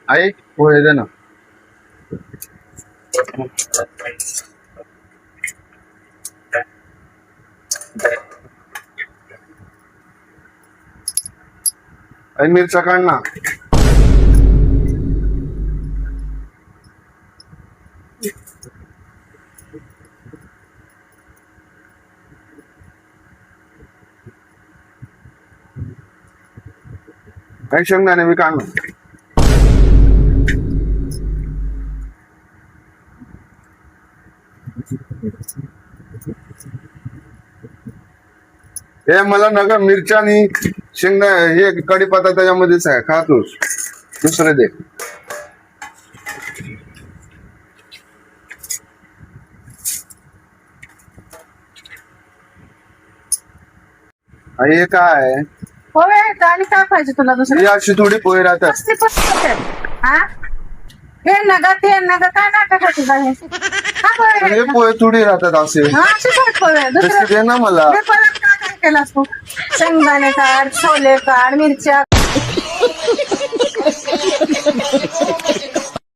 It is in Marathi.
आई पोहे दे ना. आई मिरच्या काढ ना. काही शेंगदाणे मी काढ ना. हे मला नका मिरच्या आणि शेंगदा हे कढीपत्ता त्याच्यामध्येच आहे, खा तूच. दुसरे दे. हे काय पोहे आहेत आणि काय पाहिजे तुला दुसरं? ही अशी थोडी पोहे राहतात. कसली पोहे आहेत? हा? हे नगा ते नगा काय नाटक आहे तुझं हे? हा पोहे आहेत हे ना? पोहे थोडी राहतात असे. हा असेच आहेत पोहे. तसे दुसरं दे ना मला. हे परत काय काय केलास तू? शेंगदाणे काढ, छोले काढ, मिरच्या